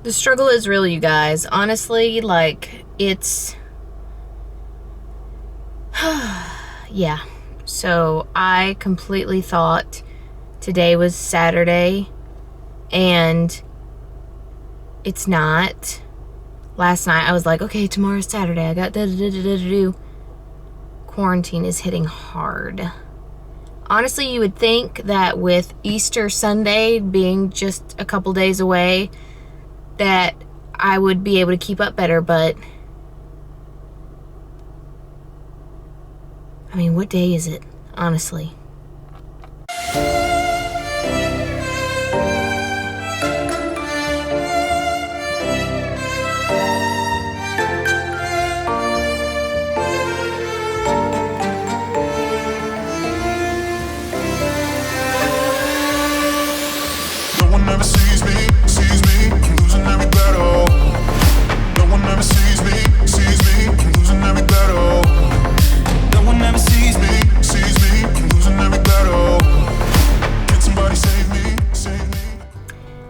The struggle is real, you guys. Honestly, like, it's... yeah. So, I completely thought today was Saturday, and it's not. Last night, I was like, okay, tomorrow's Saturday. I got da-da-da-da-da-do. Quarantine is hitting hard. Honestly, you would think that with Easter Sunday being just a couple days away, that I would be able to keep up better, but I mean, what day is it, honestly? No one ever sees me, I'm losing every battle. No one ever sees me, I'm losing every battle. No one ever sees me, I'm losing every battle. Can somebody save me, save me?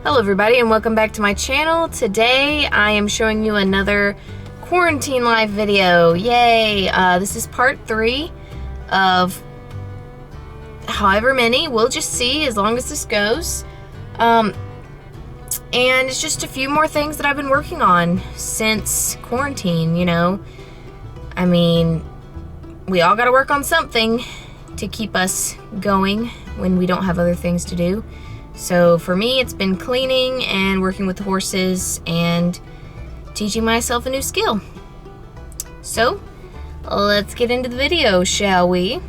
Hello everybody and welcome back to my channel. Today I am showing you another quarantine live video. Yay! This is part 3 of however many. We'll just see as long as this goes. And it's just a few more things that I've been working on since quarantine, you know. I mean, we all gotta work on something to keep us going when we don't have other things to do. So for me, it's been cleaning and working with the horses and teaching myself a new skill. So, let's get into the video, shall we?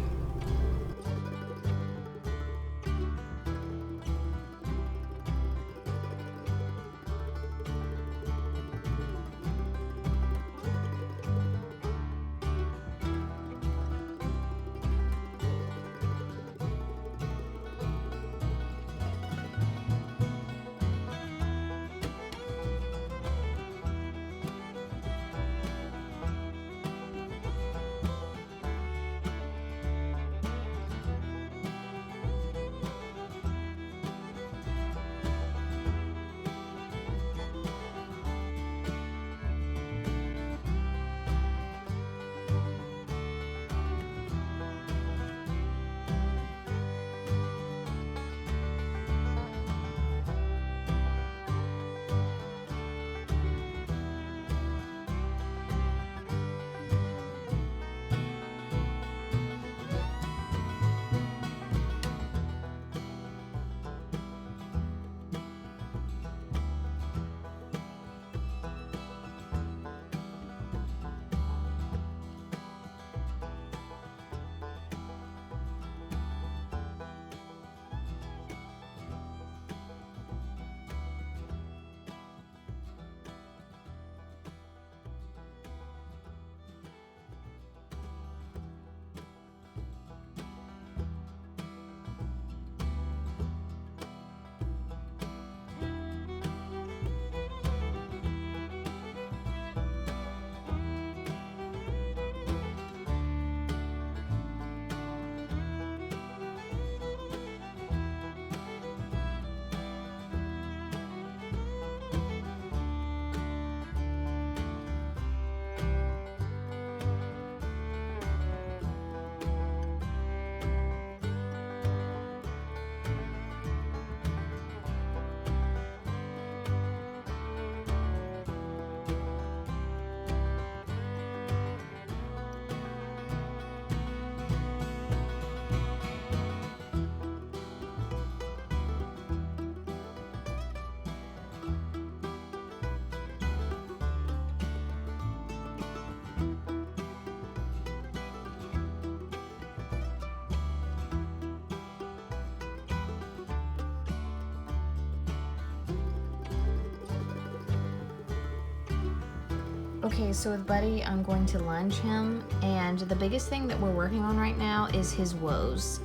Okay, so with Buddy, I'm going to lunge him, and the biggest thing that we're working on right now is his woes.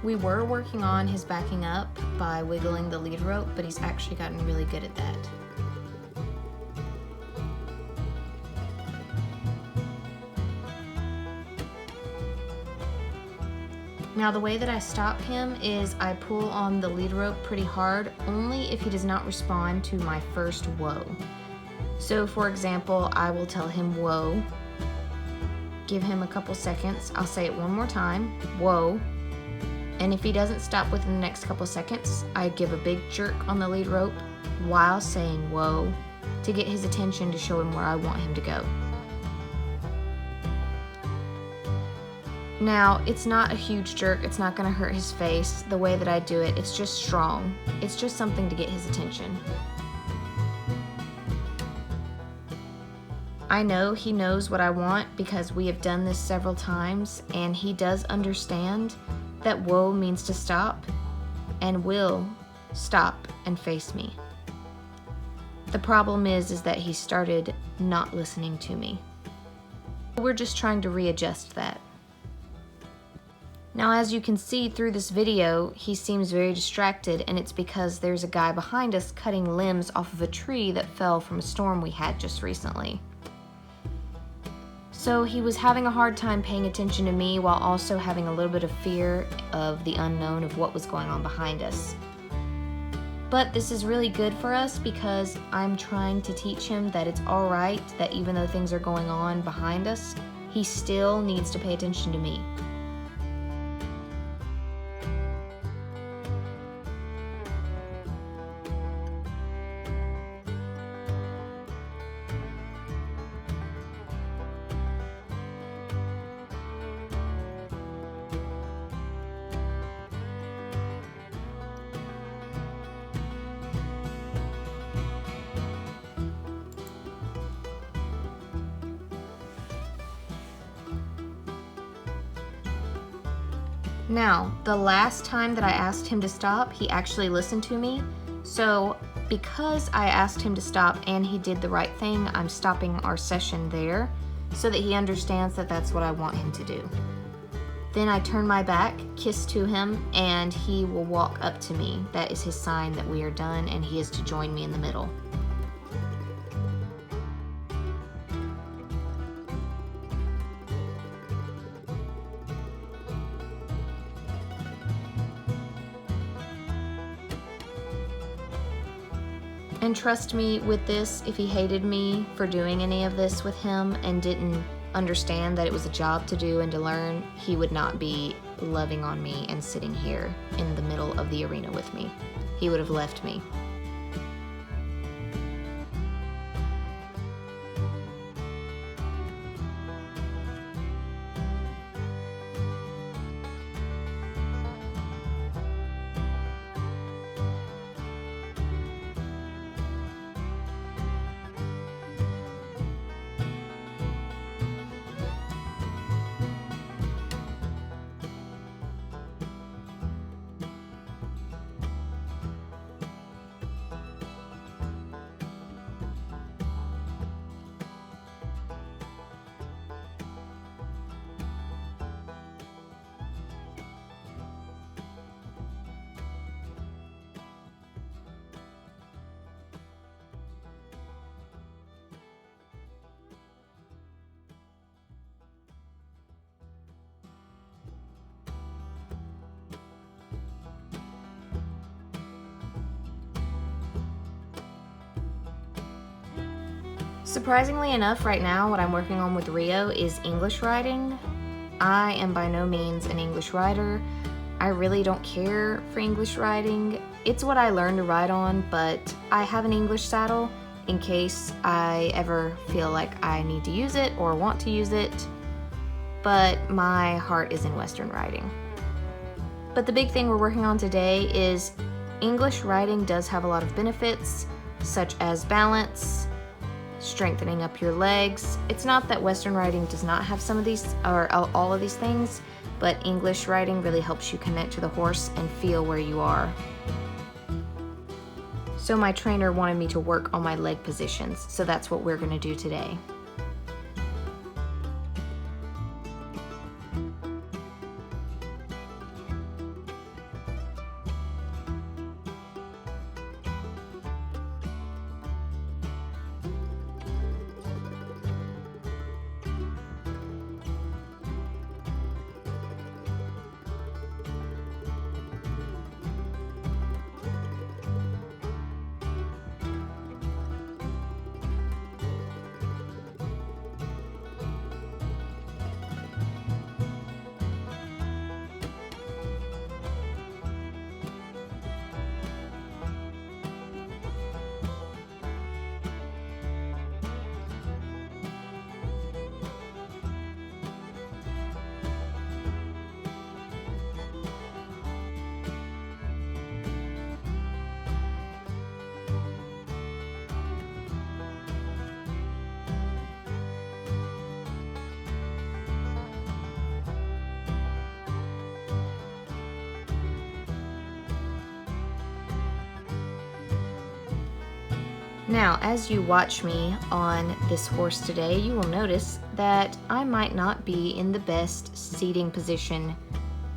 We were working on his backing up by wiggling the lead rope, but he's actually gotten really good at that. Now the way that I stop him is I pull on the lead rope pretty hard, only if he does not respond to my first whoa. So for example, I will tell him whoa, give him a couple seconds, I'll say it one more time, whoa, and if he doesn't stop within the next couple seconds, I give a big jerk on the lead rope while saying whoa to get his attention to show him where I want him to go. Now, it's not a huge jerk, it's not going to hurt his face. The way that I do it, it's just strong. It's just something to get his attention. I know he knows what I want because we have done this several times, and he does understand that whoa means to stop and will stop and face me. The problem is that he started not listening to me. We're just trying to readjust that. Now, as you can see through this video, he seems very distracted, and it's because there's a guy behind us cutting limbs off of a tree that fell from a storm we had just recently. So he was having a hard time paying attention to me while also having a little bit of fear of the unknown of what was going on behind us. But this is really good for us because I'm trying to teach him that it's alright that even though things are going on behind us, he still needs to pay attention to me. Now, the last time that I asked him to stop, he actually listened to me. So because I asked him to stop and he did the right thing, I'm stopping our session there so that he understands that that's what I want him to do. Then I turn my back, kiss to him, and he will walk up to me. That is his sign that we are done, and he is to join me in the middle. And trust me with this, if he hated me for doing any of this with him and didn't understand that it was a job to do and to learn, he would not be loving on me and sitting here in the middle of the arena with me. He would have left me. Surprisingly enough, right now what I'm working on with Rio is English writing. I am by no means an English writer. I really don't care for English writing. It's what I learned to write on, but I have an English saddle in case I ever feel like I need to use it or want to use it, but my heart is in Western writing. But the big thing we're working on today is English writing does have a lot of benefits, such as balance, strengthening up your legs. It's not that Western writing does not have some of these or all of these things, but English writing really helps you connect to the horse and feel where you are. So my trainer wanted me to work on my leg positions, so that's what we're going to do today. Now, as you watch me on this horse today, you will notice that I might not be in the best seating position,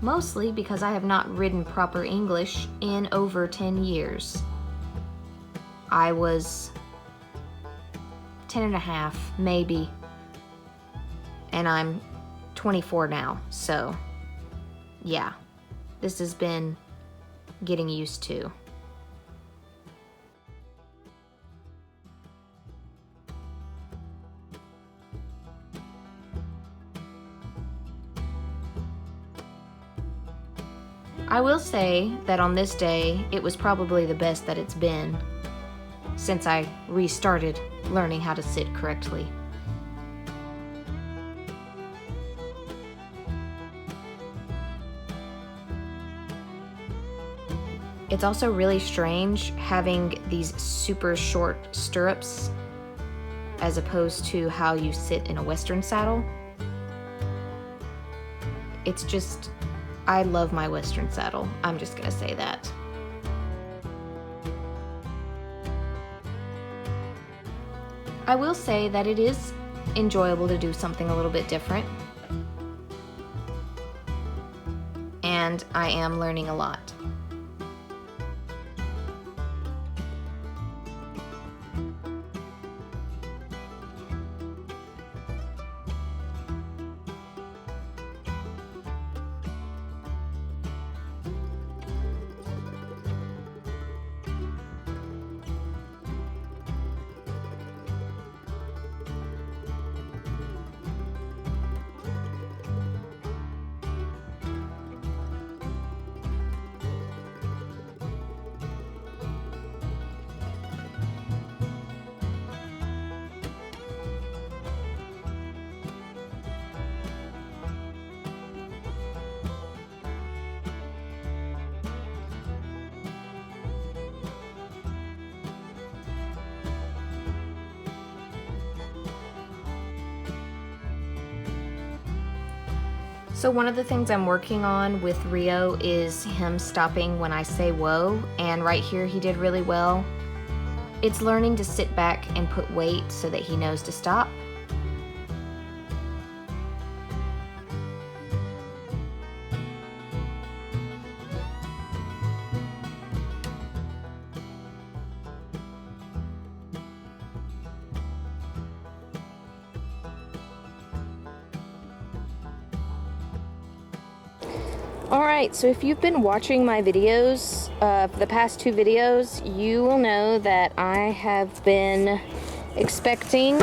mostly because I have not ridden proper English in over 10 years. I was 10 and a half, maybe, and I'm 24 now, so yeah, this has been getting used to. I will say that on this day, it was probably the best that it's been since I restarted learning how to sit correctly. It's also really strange having these super short stirrups as opposed to how you sit in a Western saddle. It's just, I love my Western saddle. I'm just gonna say that. I will say that it is enjoyable to do something a little bit different. And I am learning a lot. So one of the things I'm working on with Rio is him stopping when I say whoa, and right here he did really well. It's learning to sit back and put weight so that he knows to stop. Alright, so if you've been watching my videos, for the past 2 videos, you will know that I have been expecting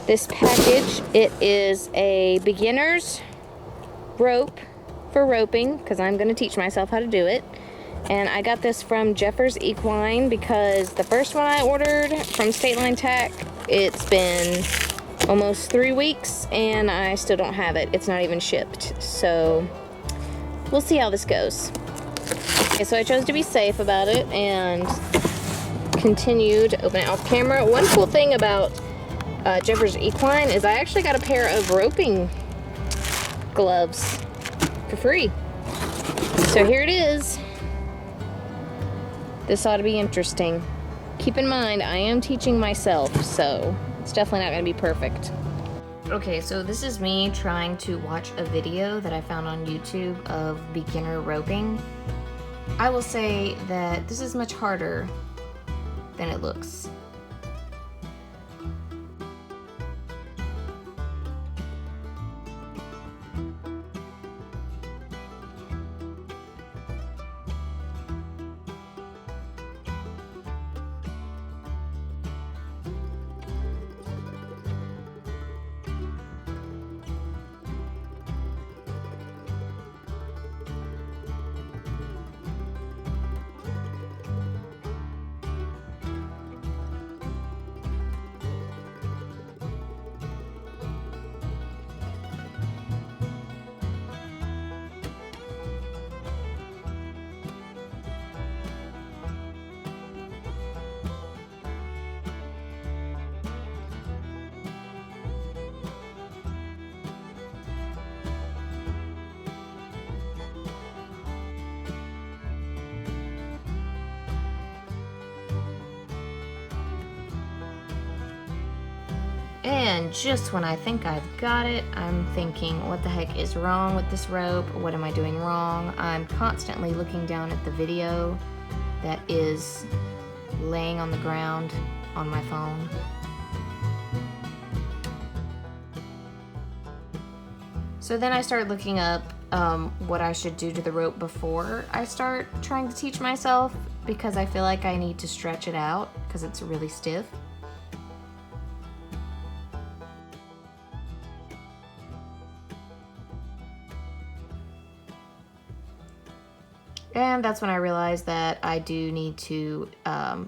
this package. It is a beginner's rope for roping, because I'm going to teach myself how to do it. And I got this from Jeffers Equine because the first one I ordered from State Line Tack, it's been almost 3 weeks and I still don't have it. It's not even shipped. So we'll see how this goes. Okay, so I chose to be safe about it and continued to open it off camera. One cool thing about Jeffers Equine is I actually got a pair of roping gloves for free. So here it is. This ought to be interesting. Keep in mind, I am teaching myself, so it's definitely not going to be perfect. Okay, so this is me trying to watch a video that I found on YouTube of beginner roping. I will say that this is much harder than it looks. And just when I think I've got it, I'm thinking, what the heck is wrong with this rope? What am I doing wrong? I'm constantly looking down at the video that is laying on the ground on my phone. So then I start looking up what I should do to the rope before I start trying to teach myself, because I feel like I need to stretch it out because it's really stiff. And that's when I realized that I do need to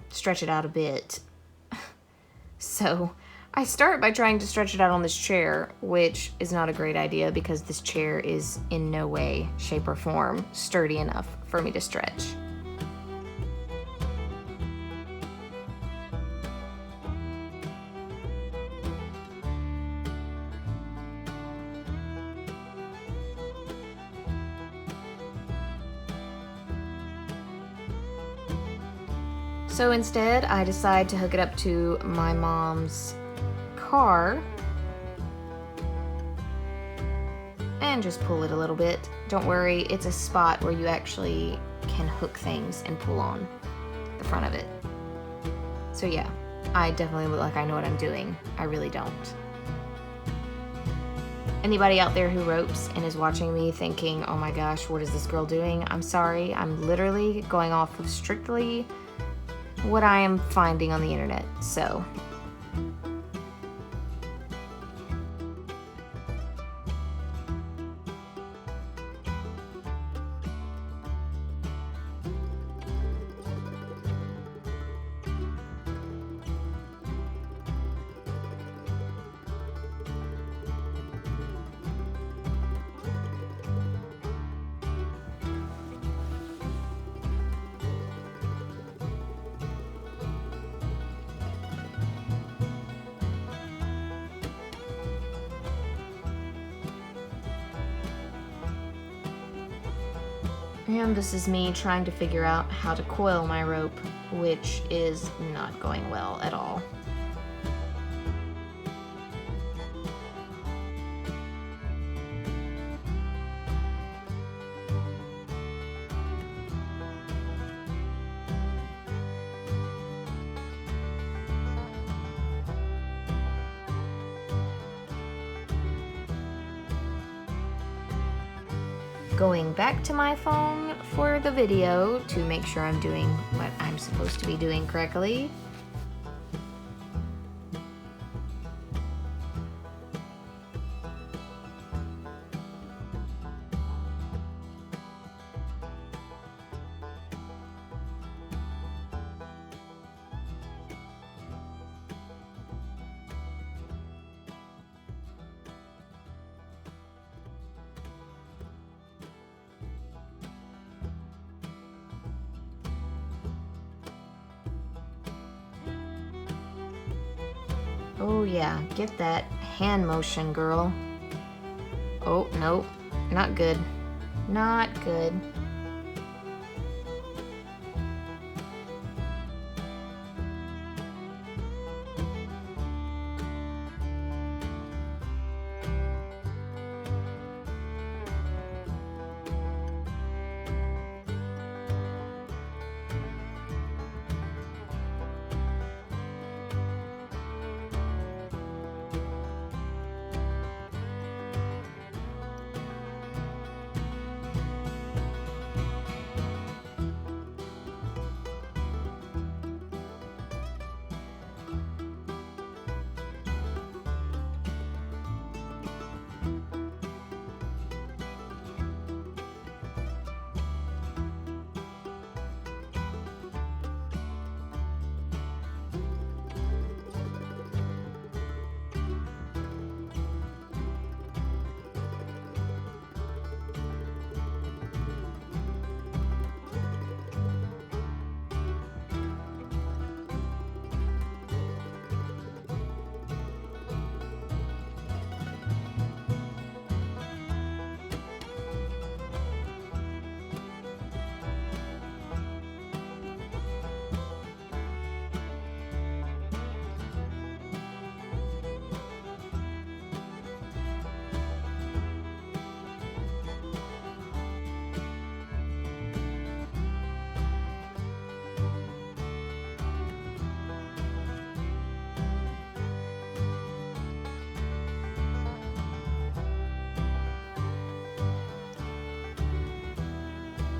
stretch it out a bit. So I start by trying to stretch it out on this chair, which is not a great idea because this chair is in no way, shape, or form sturdy enough for me to stretch. So instead, I decide to hook it up to my mom's car and just pull it a little bit. Don't worry, it's a spot where you actually can hook things and pull on the front of it. So yeah, I definitely look like I know what I'm doing. I really don't. Anybody out there who ropes and is watching me thinking, oh my gosh, what is this girl doing? I'm sorry, I'm literally going off of strictly what I am finding on the internet, so. And this is me trying to figure out how to coil my rope, which is not going well at all. Going back to my phone for the video to make sure I'm doing what I'm supposed to be doing correctly. Oh yeah, get that hand motion, girl. Oh, nope, not good. Not good.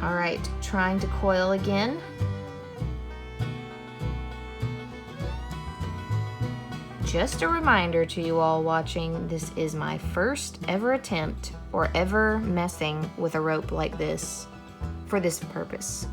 All right, trying to coil again. Just a reminder to you all watching, this is my first ever attempt or ever messing with a rope like this for this purpose.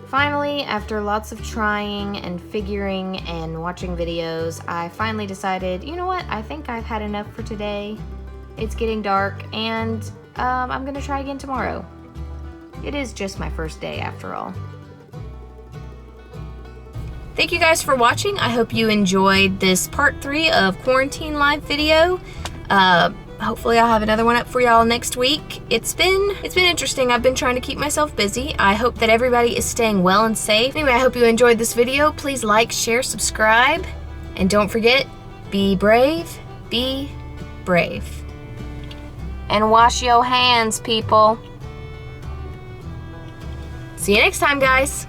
Finally, after lots of trying and figuring and watching videos, I finally decided, you know what, I think I've had enough for today. It's getting dark, and I'm gonna try again tomorrow. It is just my first day after all. Thank you guys for watching. I hope you enjoyed this part 3 of Quarantine Live video. Hopefully I'll have another one up for y'all next week. It's been interesting. I've been trying to keep myself busy. I hope that everybody is staying well and safe. Anyway, I hope you enjoyed this video. Please like, share, subscribe, and don't forget, be brave, be brave. And wash your hands, people. See you next time, guys.